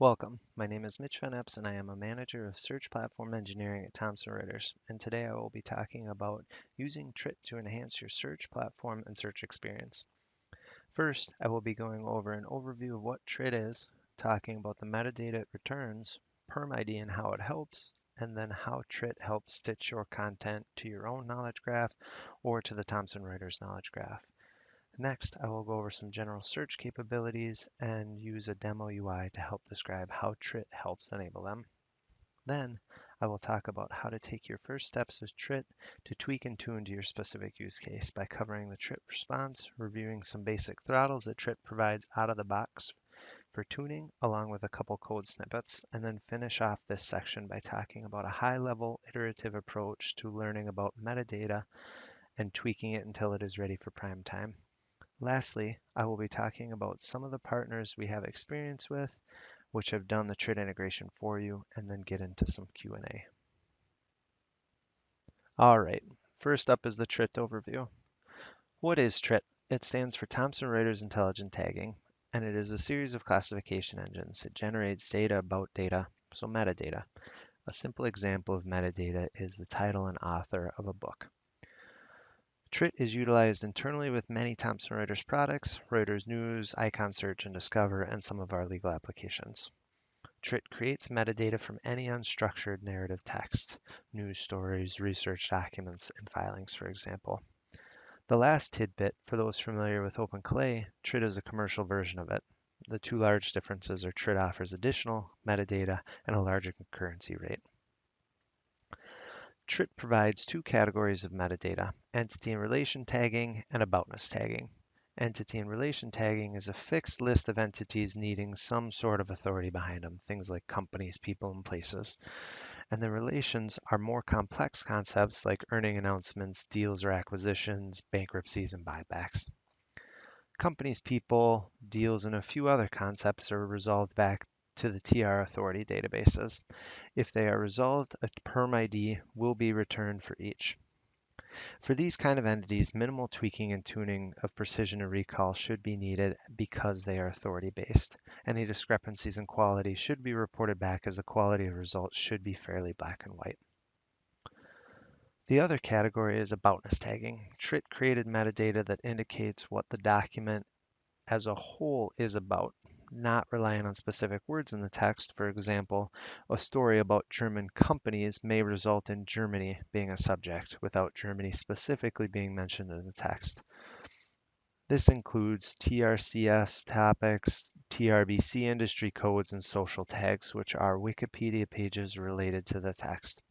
Welcome. My name is Mitch Van Epps, and I am a manager of search platform engineering at Thomson Reuters. And today I will be talking about using TRIT to enhance your search platform and search experience. First, I will be going over an overview of what TRIT is, talking about the metadata it returns, perm ID and how it helps, and then how TRIT helps stitch your content to your own knowledge graph or to the Thomson Reuters knowledge graph. Next, I will go over some general search capabilities and use a demo UI to help describe how TRIT helps enable them. Then, I will talk about how to take your first steps with TRIT to tweak and tune to your specific use case by covering the TRIT response, reviewing some basic throttles that TRIT provides out of the box for tuning, along with a couple code snippets, and then finish off this section by talking about a high-level iterative approach to learning about metadata and tweaking it until it is ready for prime time. Lastly, I will be talking about some of the partners we have experience with, which have done the TRIT integration for you, and then get into some Q&A. All right, first up is the TRIT overview. What is TRIT? It stands for Thomson Reuters Intelligent Tagging, and it is a series of classification engines. It generates data about data, so metadata. A simple example of metadata is the title and author of a book. TRIT is utilized internally with many Thomson Reuters products, Reuters News, Icon Search and Discover, and some of our legal applications. TRIT creates metadata from any unstructured narrative text, news stories, research documents, and filings, for example. The last tidbit, for those familiar with OpenClay, TRIT is a commercial version of it. The two large differences are TRIT offers additional metadata and a larger concurrency rate. TRIT provides two categories of metadata, entity and relation tagging and aboutness tagging. Entity and relation tagging is a fixed list of entities needing some sort of authority behind them, things like companies, people, and places. And the relations are more complex concepts like earning announcements, deals or acquisitions, bankruptcies, and buybacks. Companies, people, deals, and a few other concepts are resolved back to the TR authority databases. If they are resolved, a perm ID will be returned for each. For these kind of entities, minimal tweaking and tuning of precision and recall should be needed because they are authority-based. Any discrepancies in quality should be reported back as the quality of results should be fairly black and white. The other category is aboutness tagging. TRIT created metadata that indicates what the document as a whole is about, not relying on specific words in the text. For example, a story about German companies may result in Germany being a subject without Germany specifically being mentioned in the text. This includes TRCS topics, TRBC industry codes, and social tags, which are Wikipedia pages related to the text.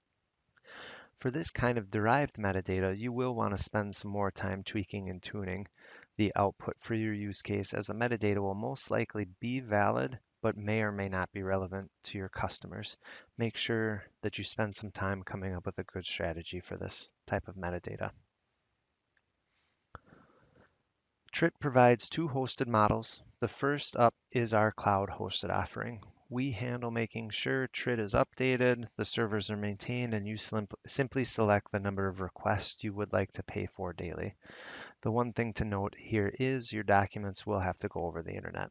For this kind of derived metadata, you will want to spend some more time tweaking and tuning the output for your use case, as the metadata will most likely be valid but may or may not be relevant to your customers. Make sure that you spend some time coming up with a good strategy for this type of metadata. TRIT provides two hosted models. The first up is our cloud hosted offering. We handle making sure TRIT is updated, the servers are maintained, and you simply select the number of requests you would like to pay for daily. The one thing to note here is your documents will have to go over the internet.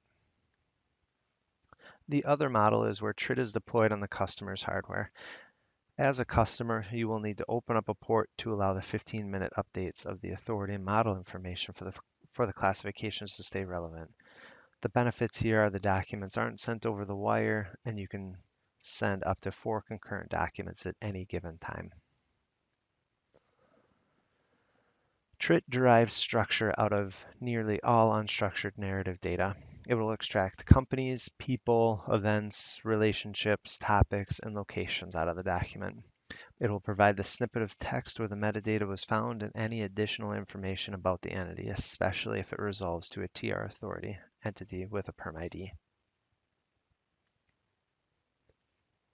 The other model is where TRIT is deployed on the customer's hardware. As a customer, you will need to open up a port to allow the 15-minute updates of the authority and model information for the classifications to stay relevant. The benefits here are the documents aren't sent over the wire, and you can send up to 4 concurrent documents at any given time. TRIT derives structure out of nearly all unstructured narrative data. It will extract companies, people, events, relationships, topics, and locations out of the document. It will provide the snippet of text where the metadata was found and any additional information about the entity, especially if it resolves to a TR authority entity with a perm ID.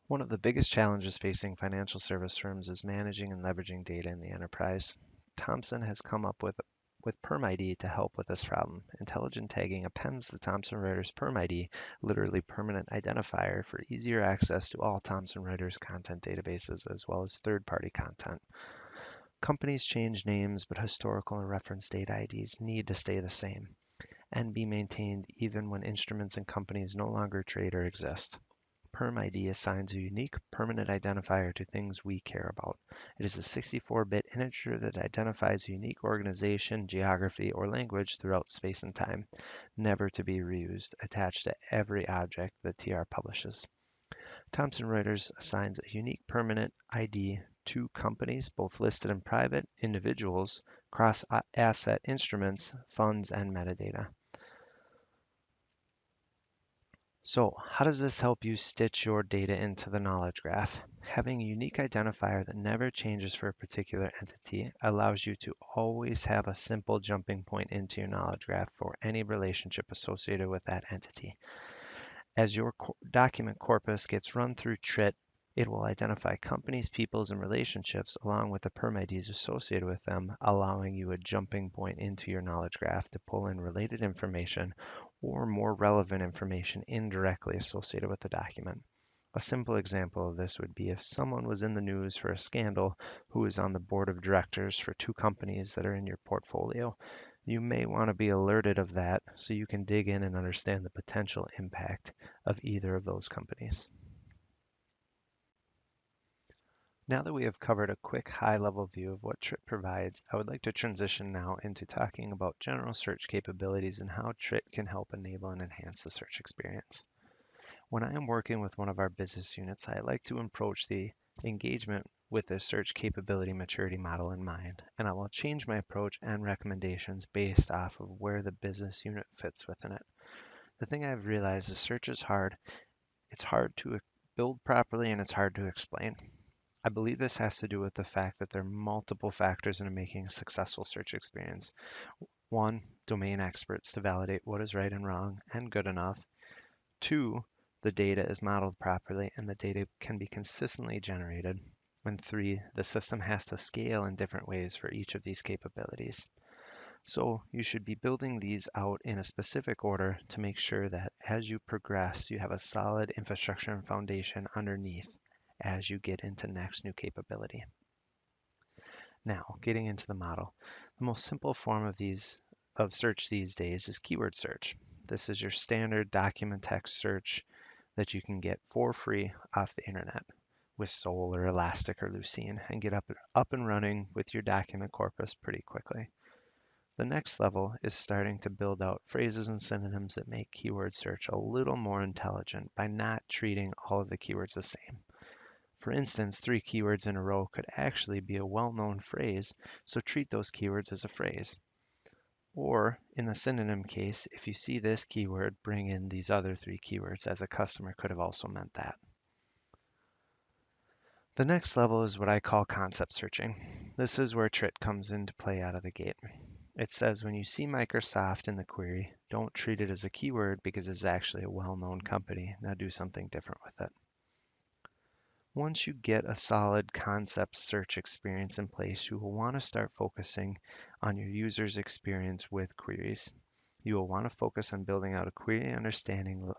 One of the biggest challenges facing financial service firms is managing and leveraging data in the enterprise. Thomson has come up with Perm ID to help with this problem. Intelligent tagging appends the Thomson Reuters Perm ID, literally permanent identifier, for easier access to all Thomson Reuters content databases as well as third-party content. Companies change names, but historical and reference data IDs need to stay the same and be maintained even when instruments and companies no longer trade or exist. Perm ID assigns a unique permanent identifier to things we care about. It is a 64-bit integer that identifies a unique organization, geography, or language throughout space and time, never to be reused, attached to every object that TR publishes. Thomson Reuters assigns a unique permanent ID to companies, both listed and private, individuals, cross-asset instruments, funds, and metadata. So, how does this help you stitch your data into the knowledge graph? Having a unique identifier that never changes for a particular entity allows you to always have a simple jumping point into your knowledge graph for any relationship associated with that entity. As your document corpus gets run through TRIT, it will identify companies, peoples, and relationships along with the perm IDs associated with them, allowing you a jumping point into your knowledge graph to pull in related information or more relevant information indirectly associated with the document. A simple example of this would be if someone was in the news for a scandal who is on the board of directors for two companies that are in your portfolio. You may want to be alerted of that so you can dig in and understand the potential impact of either of those companies. Now that we have covered a quick high-level view of what TRIT provides, I would like to transition now into talking about general search capabilities and how TRIT can help enable and enhance the search experience. When I am working with one of our business units, I like to approach the engagement with the search capability maturity model in mind, and I will change my approach and recommendations based off of where the business unit fits within it. The thing I've realized is search is hard. It's hard to build properly and it's hard to explain. I believe this has to do with the fact that there are multiple factors in making a successful search experience. One, domain experts to validate what is right and wrong and good enough. Two, the data is modeled properly and the data can be consistently generated. And three, the system has to scale in different ways for each of these capabilities. So you should be building these out in a specific order to make sure that as you progress, you have a solid infrastructure and foundation underneath as you get into next new capability. Now, getting into the model. The most simple form of search these days is keyword search. This is your standard document text search that you can get for free off the internet with Sol or Elastic or Lucene and get up and running with your document corpus pretty quickly. The next level is starting to build out phrases and synonyms that make keyword search a little more intelligent by not treating all of the keywords the same. For instance, 3 keywords in a row could actually be a well-known phrase, so treat those keywords as a phrase. Or, in the synonym case, if you see this keyword, bring in these other 3 keywords, as a customer could have also meant that. The next level is what I call concept searching. This is where TRIT comes into play out of the gate. It says when you see Microsoft in the query, don't treat it as a keyword because it's actually a well-known company. Now do something different with it. Once you get a solid concept search experience in place, you will want to start focusing on your user's experience with queries. You will want to focus on building out a query understanding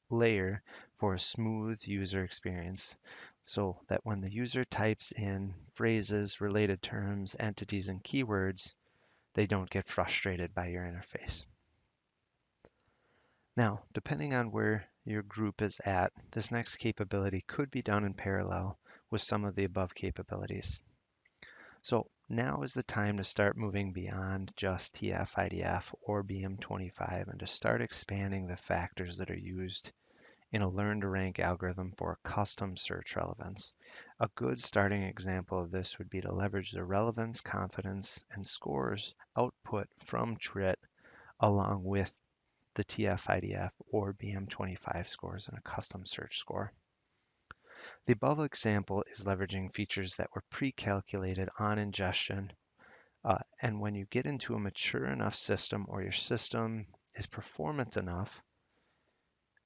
layer for a smooth user experience so that when the user types in phrases, related terms, entities, and keywords, they don't get frustrated by your interface. Now, depending on where your group is at, this next capability could be done in parallel with some of the above capabilities. So now is the time to start moving beyond just TF, IDF, or BM25 and to start expanding the factors that are used in a learn to rank algorithm for custom search relevance. A good starting example of this would be to leverage the relevance, confidence, and scores output from TRIT along with the TF-IDF or BM25 scores in a custom search score. The above example is leveraging features that were pre-calculated on ingestion, and when you get into a mature enough system or your system is performant enough,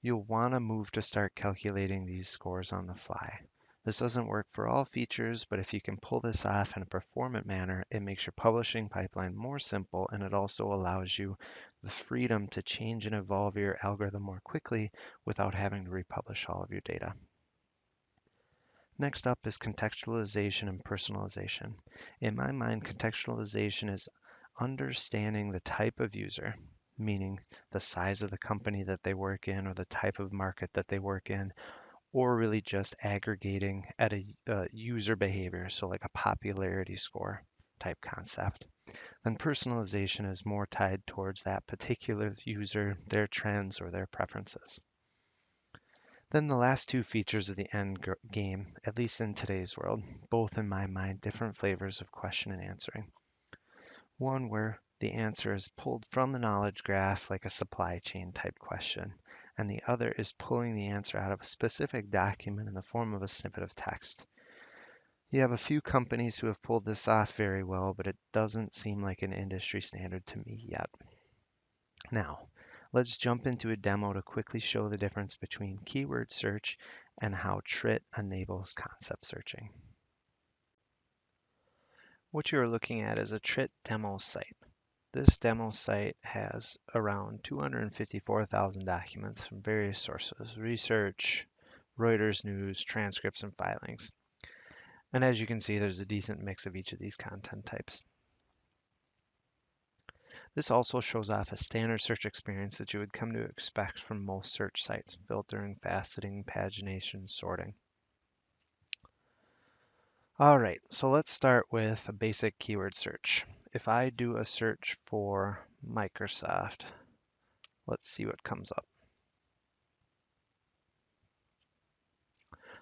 you'll want to move to start calculating these scores on the fly. This doesn't work for all features, but if you can pull this off in a performant manner, it makes your publishing pipeline more simple, and it also allows you the freedom to change and evolve your algorithm more quickly without having to republish all of your data. Next up is contextualization and personalization. In my mind, contextualization is understanding the type of user, meaning the size of the company that they work in or the type of market that they work in, or really just aggregating at a user behavior, so like a popularity score type concept. Then personalization is more tied towards that particular user, their trends, or their preferences. Then the last two features of the end game, at least in today's world, both in my mind different flavors of question and answering. One where the answer is pulled from the knowledge graph like a supply chain type question, and the other is pulling the answer out of a specific document in the form of a snippet of text. You have a few companies who have pulled this off very well, but it doesn't seem like an industry standard to me yet. Now, let's jump into a demo to quickly show the difference between keyword search and how TRIT enables concept searching. What you're looking at is a TRIT demo site. This demo site has around 254,000 documents from various sources, research, Reuters news, transcripts, and filings. And as you can see, there's a decent mix of each of these content types. This also shows off a standard search experience that you would come to expect from most search sites: filtering, faceting, pagination, sorting. All right, so let's start with a basic keyword search. If I do a search for Microsoft, let's see what comes up.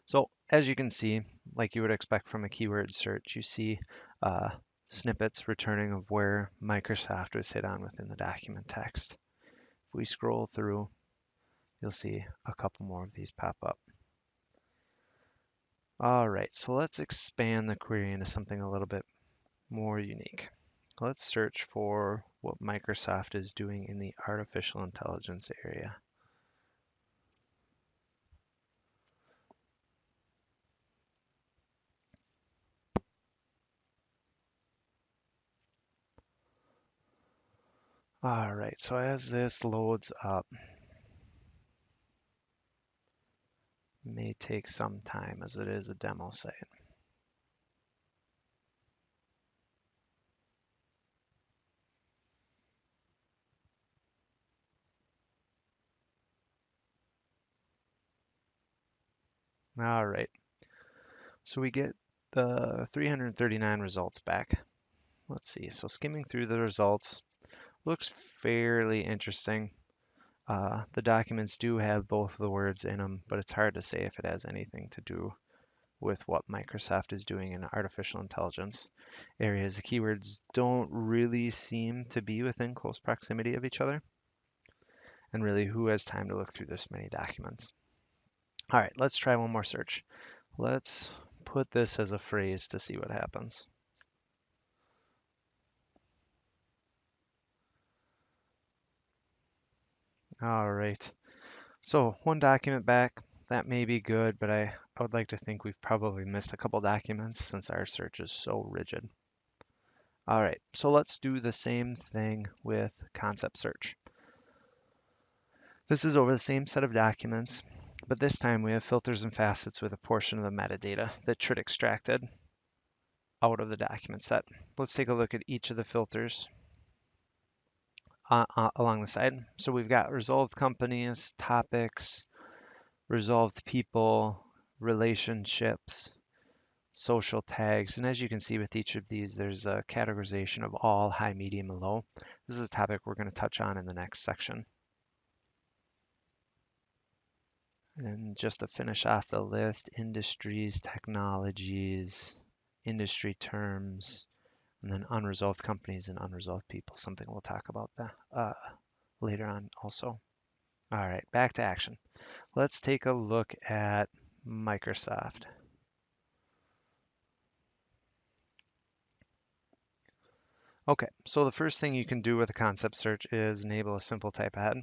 So as you can see, like you would expect from a keyword search, you see snippets returning of where Microsoft was hit on within the document text. If we scroll through, you'll see a couple more of these pop up. All right, so let's expand the query into something a little bit more unique. Let's search for what Microsoft is doing in the artificial intelligence area. All right, so as this loads up, it may take some time as it is a demo site. All right, so we get the 339 results back. Let's see, so skimming through the results looks fairly interesting. The documents do have both the words in them, but it's hard to say if it has anything to do with what Microsoft is doing in artificial intelligence areas. The keywords don't really seem to be within close proximity of each other. And really, who has time to look through this many documents? All right, let's try one more search. Let's put this as a phrase to see what happens. All right, so one document back. That may be good, but I would like to think we've probably missed a couple documents since our search is so rigid. All right, so let's do the same thing with concept search. This is over the same set of documents, but this time we have filters and facets with a portion of the metadata that TRIT extracted out of the document set. Let's take a look at each of the filters along the side. So we've got resolved companies, topics, resolved people, relationships, social tags. And as you can see with each of these, there's a categorization of all, high, medium, and low. This is a topic we're going to touch on in the next section. And just to finish off the list, industries, technologies, industry terms, and then unresolved companies and unresolved people, something we'll talk about that later on also. All right, back to action. Let's take a look at Microsoft. Okay, so the first thing you can do with a concept search is enable a simple type ahead.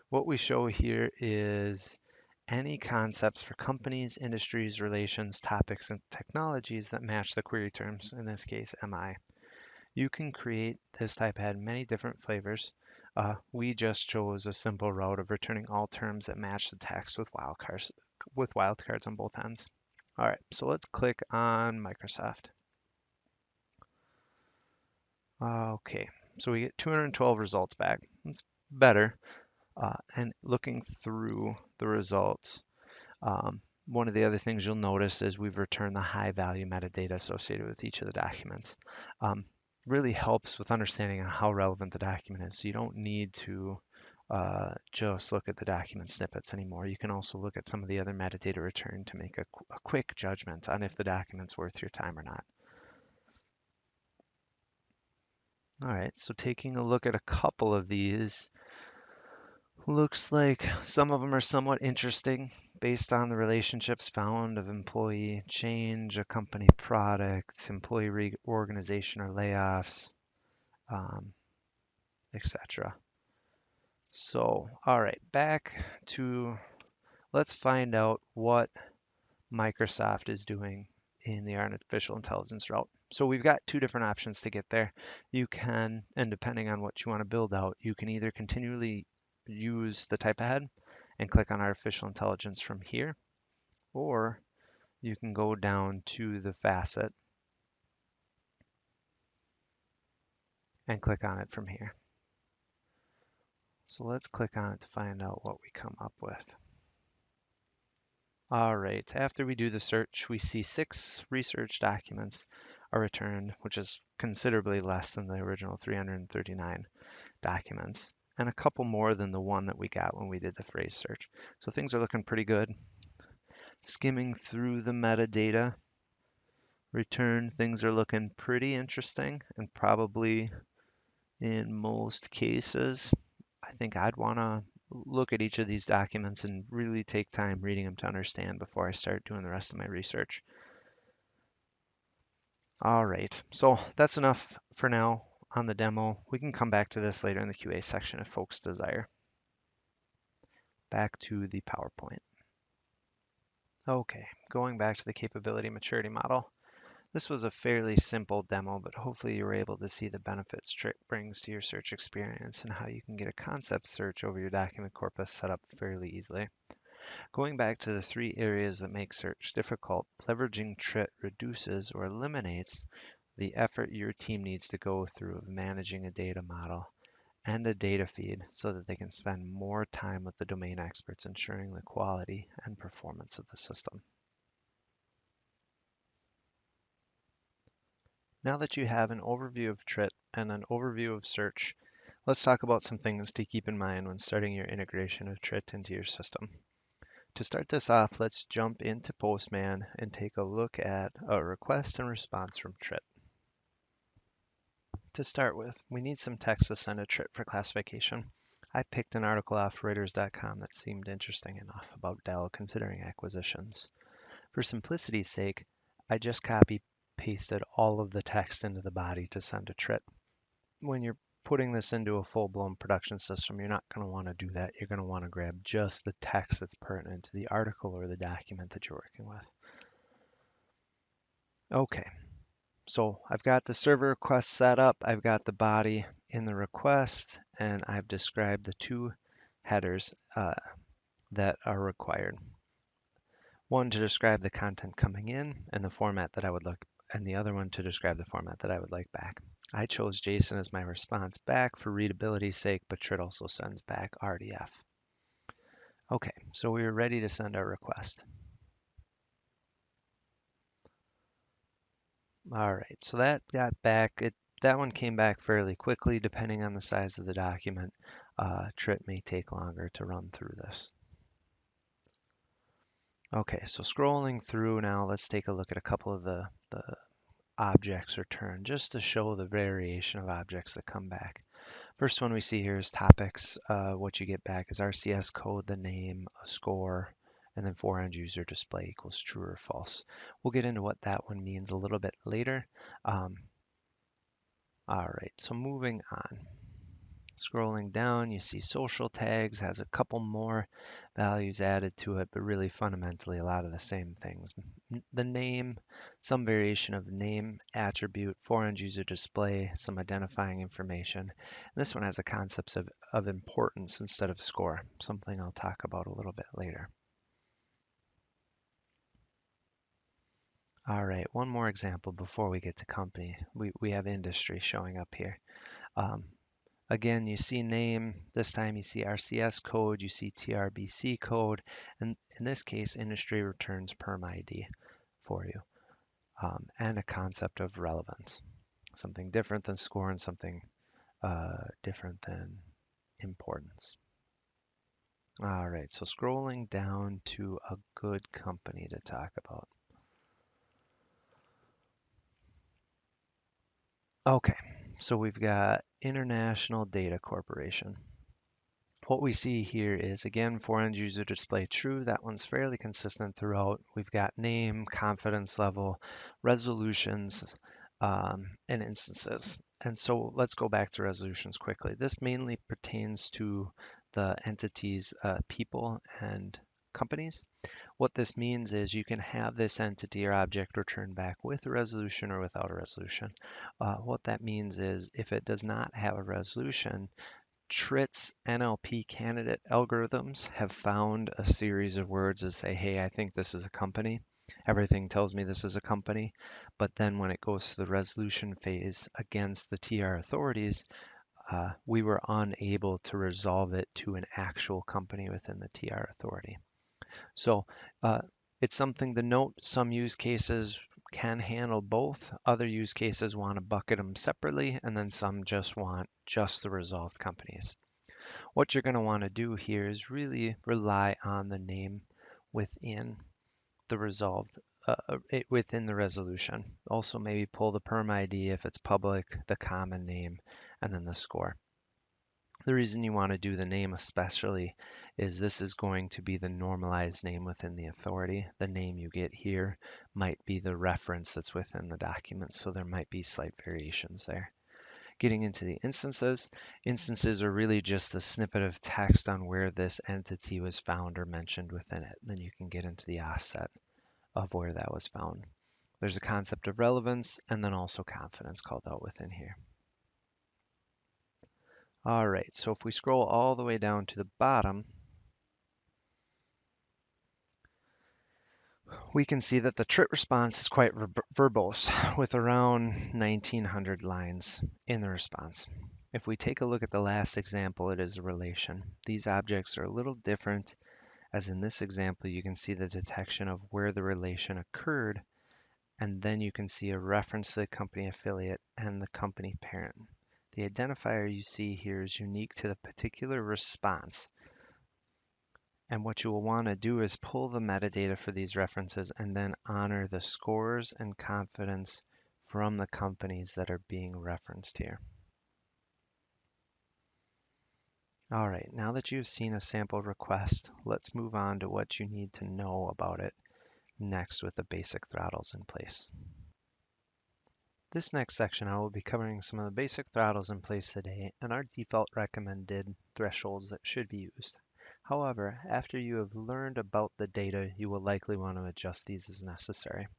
What we show here is any concepts for companies, industries, relations, topics, and technologies that match the query terms, in this case, MI. You can create this type ahead in many different flavors. We just chose a simple route of returning all terms that match the text with wildcards on both ends. All right, so let's click on Microsoft. Okay, so we get 212 results back. It's better. And looking through the results, One of the other things you'll notice is we've returned the high value metadata associated with each of the documents. Um, Really helps with understanding how relevant the document is. So you don't need to just look at the document snippets anymore. You can also look at some of the other metadata returned to make a quick judgment on if the document's worth your time or not. All right, so taking a look at a couple of these, looks like some of them are somewhat interesting based on the relationships found of employee change, a company product, employee reorganization or layoffs, um, etc. So, all right, back to let's find out what Microsoft is doing in the artificial intelligence route. So we've got two different options to get there. You can, and depending on what you want to build out, you can either continually use the type ahead and click on artificial intelligence from here, or you can go down to the facet and click on it from here. So let's click on it to find out what we come up with. All right, after we do the search, we see 6 research documents are returned, which is considerably less than the original 339 documents, and a couple more than the one that we got when we did the phrase search. So things are looking pretty good. Skimming through the metadata return, things are looking pretty interesting, and probably in most cases, I think I'd want to look at each of these documents and really take time reading them to understand before I start doing the rest of my research. All right, so that's enough for now on the demo. We can come back to this later in the QA section if folks desire. Back to the PowerPoint. Okay, going back to the capability maturity model. This was a fairly simple demo, but hopefully you were able to see the benefits TRIT brings to your search experience and how you can get a concept search over your document corpus set up fairly easily. Going back to the 3 areas that make search difficult, leveraging TRIT reduces or eliminates the effort your team needs to go through of managing a data model and a data feed so that they can spend more time with the domain experts ensuring the quality and performance of the system. Now that you have an overview of TRIT and an overview of search, let's talk about some things to keep in mind when starting your integration of TRIT into your system. To start this off, let's jump into Postman and take a look at a request and response from TRIT. To start with, we need some text to send a TRIT for classification. I picked an article off Reuters.com that seemed interesting enough about Dell considering acquisitions. For simplicity's sake, I just copy pasted all of the text into the body to send a TRIT. When you're putting this into a full-blown production system, you're not going to want to do that. You're going to want to grab just the text that's pertinent to the article or the document that you're working with. Okay, so I've got the server request set up, I've got the body in the request, and I've described the 2 headers that are required. One to describe the content coming in and the format that I would like, and the other one to describe the format that I would like back. I chose JSON as my response back for readability's sake, but TRIT also sends back RDF. Okay, so we are ready to send our request. All right, so that got back. That one came back fairly quickly, depending on the size of the document. TRIT may take longer to run through this. Okay, so scrolling through now, let's take a look at a couple of the objects returned, just to show the variation of objects that come back. First one we see here is topics. What you get back is RCS code, the name, a score, and then for end user display equals true or false. We'll get into what that one means a little bit later. All right, so moving on. Scrolling down, you see social tags has a couple more values added to it, but really fundamentally a lot of the same things. The name, some variation of name, attribute, for end user display, some identifying information. This one has the concepts of importance instead of score, something I'll talk about a little bit later. All right, one more example before we get to company. We have industry showing up here. Again, you see name, this time you see RCS code, you see TRBC code, and in this case, industry returns perm ID for you, and a concept of relevance, something different than score and something different than importance. All right, so scrolling down to a good company to talk about. Okay, so we've got International Data Corporation. What we see here is, again, for end user display true. That one's fairly consistent throughout. We've got name, confidence level, resolutions, and instances. And so let's go back to resolutions quickly. This mainly pertains to the entities, people, and companies. What this means is you can have this entity or object return back with a resolution or without a resolution. What that means is if it does not have a resolution, TRIT's NLP candidate algorithms have found a series of words that say, hey, I think this is a company. Everything tells me this is a company. But then when it goes to the resolution phase against the TR authorities, we were unable to resolve it to an actual company within the TR authority. So it's something to note. Some use cases can handle both. Other use cases want to bucket them separately, and then some just want just the resolved companies. What you're going to want to do here is really rely on the name within the resolved, within the resolution. Also maybe pull the perm ID if it's public, the common name, and then the score. The reason you want to do the name especially is this is going to be the normalized name within the authority. The name you get here might be the reference that's within the document, so there might be slight variations there. Getting into the instances, instances are really just a snippet of text on where this entity was found or mentioned within it. Then you can get into the offset of where that was found. There's a concept of relevance and then also confidence called out within here. All right, so if we scroll all the way down to the bottom, we can see that the TRIT response is quite verbose with around 1900 lines in the response. If we take a look at the last example, it is a relation. These objects are a little different, as in this example, you can see the detection of where the relation occurred, and then you can see a reference to the company affiliate and the company parent. The identifier you see here is unique to the particular response. And what you will want to do is pull the metadata for these references and then honor the scores and confidence from the companies that are being referenced here. All right, now that you've seen a sample request, let's move on to what you need to know about it next with the basic throttles in place. This next section, I will be covering some of the basic throttles in place today and our default recommended thresholds that should be used. However, after you have learned about the data, you will likely want to adjust these as necessary.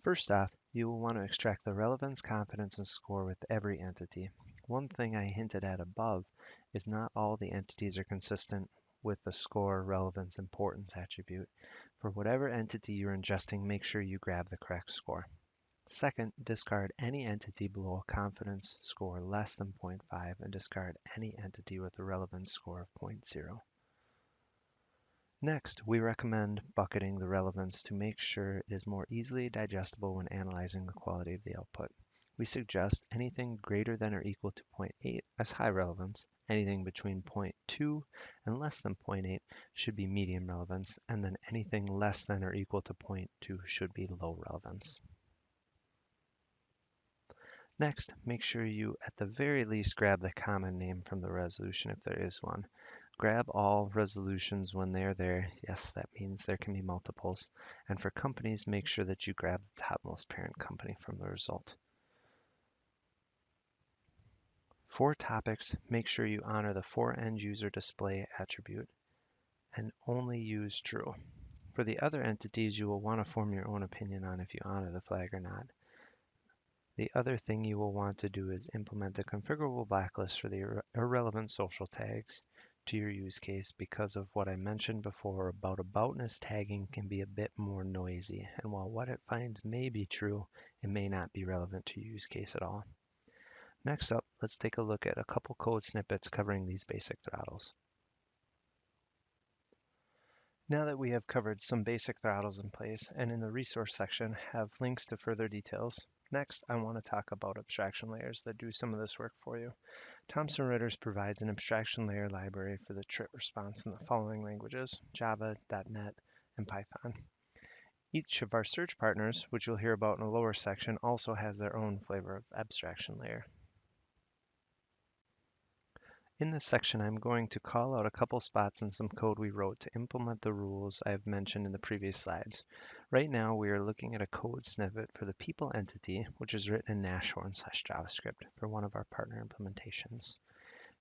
First off, you will want to extract the relevance, confidence, and score with every entity. One thing I hinted at above is not all the entities are consistent with the score, relevance, importance attribute. For whatever entity you're ingesting, make sure you grab the correct score. Second, discard any entity below a confidence score less than 0.5 and discard any entity with a relevance score of 0.0. Next, we recommend bucketing the relevance to make sure it is more easily digestible when analyzing the quality of the output. We suggest anything greater than or equal to 0.8 as high relevance, anything between 0.2 and less than 0.8 should be medium relevance, and then anything less than or equal to 0.2 should be low relevance. Next, make sure you at the very least grab the common name from the resolution if there is one. Grab all resolutions when they're there. Yes, that means there can be multiples. And for companies, make sure that you grab the topmost parent company from the result. For topics, make sure you honor the for end user display attribute and only use true. For the other entities, you will want to form your own opinion on if you honor the flag or not. The other thing you will want to do is implement a configurable blacklist for the irrelevant social tags to your use case because of what I mentioned before about aboutness tagging can be a bit more noisy, and while what it finds may be true, it may not be relevant to your use case at all. Next up, let's take a look at a couple code snippets covering these basic throttles. Now that we have covered some basic throttles in place and in the resource section have links to further details, next I want to talk about abstraction layers that do some of this work for you. Thomson Reuters provides an abstraction layer library for the TRIT response in the following languages: Java, .NET, and Python. Each of our search partners, which you'll hear about in a lower section, also has their own flavor of abstraction layer. In this section, I'm going to call out a couple spots in some code we wrote to implement the rules I have mentioned in the previous slides. Right now, we are looking at a code snippet for the people entity, which is written in Nashorn/JavaScript for one of our partner implementations.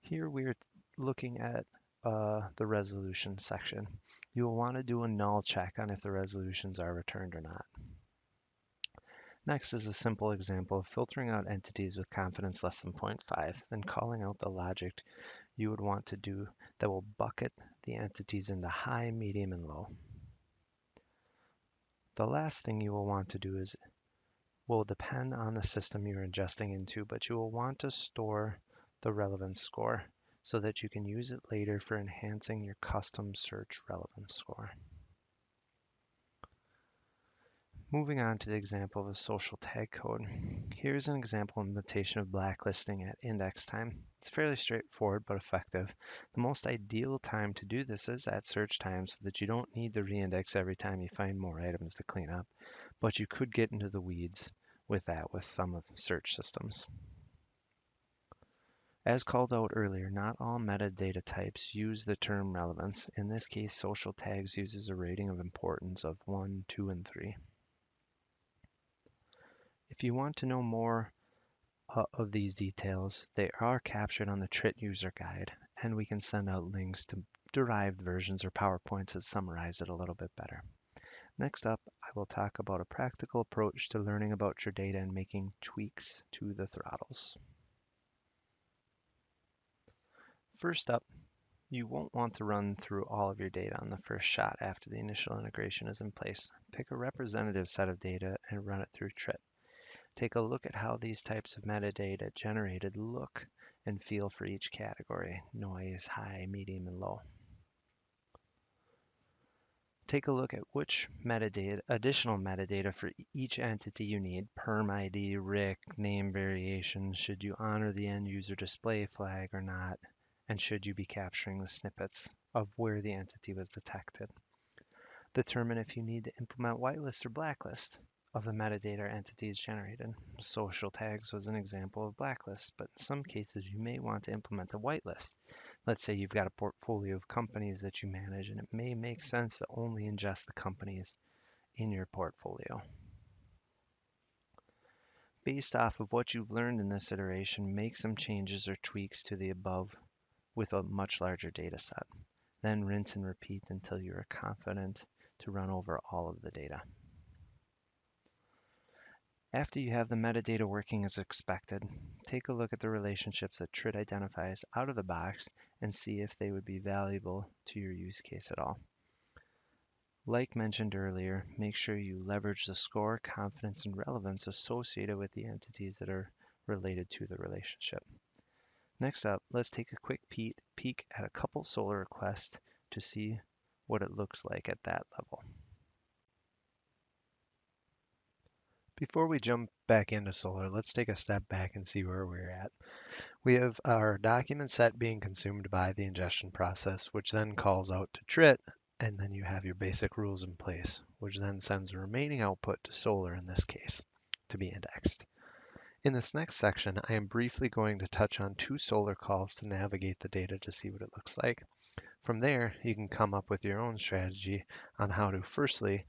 Here we are looking at the resolution section. You will want to do a null check on if the resolutions are returned or not. Next is a simple example of filtering out entities with confidence less than 0.5, then calling out the logic you would want to do that will bucket the entities into high, medium, and low. The last thing you will want to do will depend on the system you're ingesting into, but you will want to store the relevance score so that you can use it later for enhancing your custom search relevance score. Moving on to the example of a social tag code. Here's an example implementation of blacklisting at index time. It's fairly straightforward but effective. The most ideal time to do this is at search time so that you don't need to reindex every time you find more items to clean up, but you could get into the weeds with that with some of search systems. As called out earlier, not all metadata types use the term relevance. In this case, social tags uses a rating of importance of 1, 2, and 3. If you want to know more of these details, they are captured on the TRIT user guide, and we can send out links to derived versions or PowerPoints that summarize it a little bit better. Next up, I will talk about a practical approach to learning about your data and making tweaks to the throttles. First up, you won't want to run through all of your data on the first shot after the initial integration is in place. Pick a representative set of data and run it through TRIT. Take a look at how these types of metadata generated look and feel for each category: noise, high, medium, and low. Take a look at which additional metadata for each entity you need: perm ID, RIC, name variation, should you honor the end user display flag or not, and should you be capturing the snippets of where the entity was detected. Determine if you need to implement whitelist or blacklist of the metadata entities generated. Social tags was an example of blacklist, but in some cases you may want to implement a whitelist. Let's say you've got a portfolio of companies that you manage, and it may make sense to only ingest the companies in your portfolio. Based off of what you've learned in this iteration, make some changes or tweaks to the above with a much larger data set. Then rinse and repeat until you are confident to run over all of the data. After you have the metadata working as expected, take a look at the relationships that TRIT identifies out of the box and see if they would be valuable to your use case at all. Like mentioned earlier, make sure you leverage the score, confidence, and relevance associated with the entities that are related to the relationship. Next up, let's take a quick peek at a couple Solr requests to see what it looks like at that level. Before we jump back into Solr, let's take a step back and see where we're at. We have our document set being consumed by the ingestion process, which then calls out to TRIT, and then you have your basic rules in place, which then sends the remaining output to Solr in this case, to be indexed. In this next section, I am briefly going to touch on two Solr calls to navigate the data to see what it looks like. From there, you can come up with your own strategy on how to firstly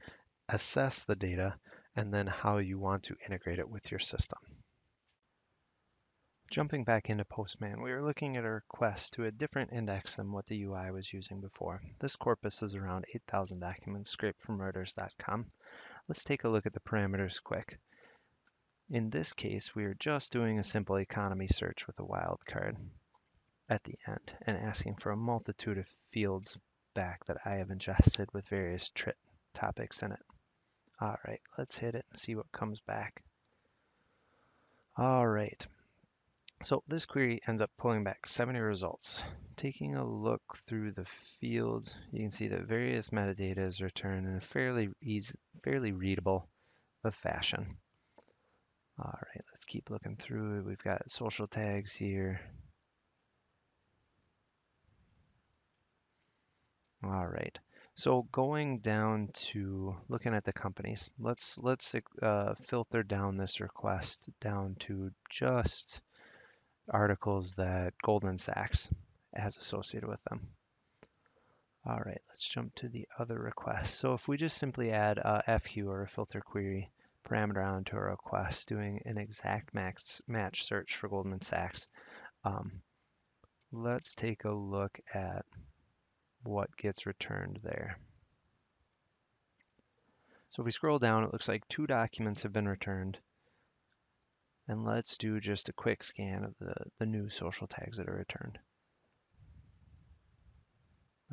assess the data and then how you want to integrate it with your system. Jumping back into Postman, we are looking at a request to a different index than what the UI was using before. This corpus is around 8,000 documents scraped from Reuters.com. Let's take a look at the parameters quick. In this case, we are just doing a simple economy search with a wildcard at the end and asking for a multitude of fields back that I have ingested with various TRIT topics in it. All right, let's hit it and see what comes back. All right, So this query ends up pulling back 70 results. Taking a look through the fields, you can see that various metadata is returned in a fairly readable fashion. All right, let's keep looking through it. We've got social tags here. All right. So going down to looking at the companies, let's filter down this request down to just articles that Goldman Sachs has associated with them. All right, let's jump to the other request. So if we just simply add a FQ or a filter query parameter onto a request, doing an exact match search for Goldman Sachs, um, let's take a look at what gets returned there. So if we scroll down, it looks like 2 documents have been returned. And let's do just a quick scan of the new social tags that are returned.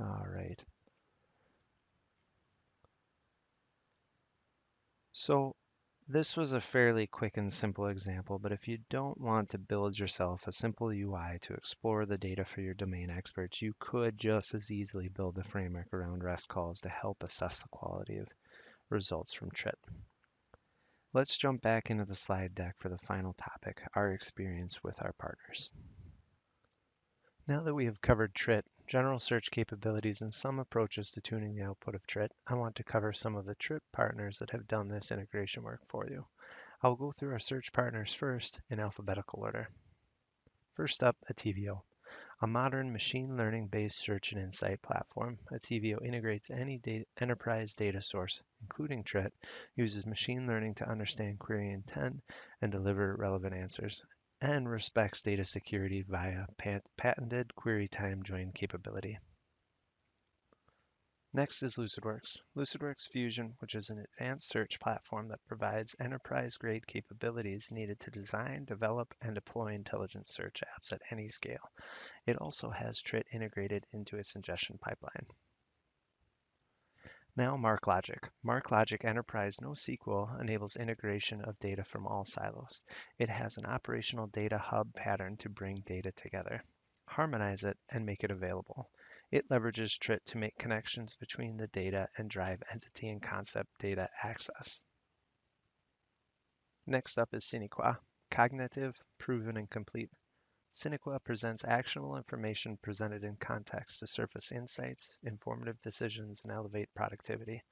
All right. So this was a fairly quick and simple example, but if you don't want to build yourself a simple UI to explore the data for your domain experts, you could just as easily build a framework around REST calls to help assess the quality of results from TRIT. Let's jump back into the slide deck for the final topic, our experience with our partners. Now that we have covered TRIT, general search capabilities, and some approaches to tuning the output of TRIT, I want to cover some of the TRIT partners that have done this integration work for you. I'll go through our search partners first in alphabetical order. First up, Atevio, a modern machine learning-based search and insight platform. Atevio integrates any enterprise data source, including TRIT, uses machine learning to understand query intent and deliver relevant answers, and respects data security via patented query time join capability. Next is LucidWorks. LucidWorks Fusion, which is an advanced search platform that provides enterprise-grade capabilities needed to design, develop, and deploy intelligent search apps at any scale. It also has TRIT integrated into its ingestion pipeline. Now MarkLogic. MarkLogic Enterprise NoSQL enables integration of data from all silos. It has an operational data hub pattern to bring data together, harmonize it, and make it available. It leverages TRIT to make connections between the data and drive entity and concept data access. Next up is Sinequa. Cognitive, proven, and complete. Sinequa presents actionable information presented in context to surface insights, informative decisions, and elevate productivity.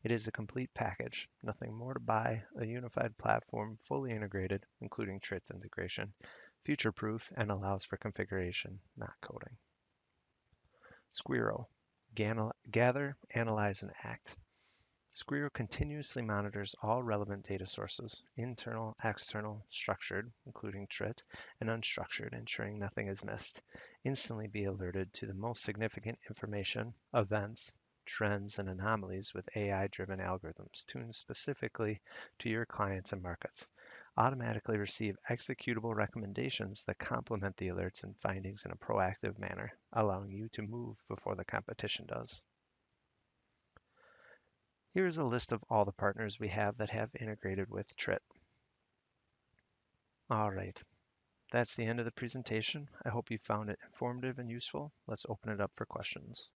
It is a complete package, nothing more to buy, a unified platform fully integrated, including TRIT integration, future-proof, and allows for configuration, not coding. Squirrel, gather, analyze, and act. Squirrel continuously monitors all relevant data sources, internal, external, structured, including TRIT, and unstructured, ensuring nothing is missed. Instantly be alerted to the most significant information, events, trends, and anomalies with AI-driven algorithms tuned specifically to your clients and markets. Automatically receive executable recommendations that complement the alerts and findings in a proactive manner, allowing you to move before the competition does. Here's a list of all the partners we have that have integrated with TRIT. All right, that's the end of the presentation. I hope you found it informative and useful. Let's open it up for questions.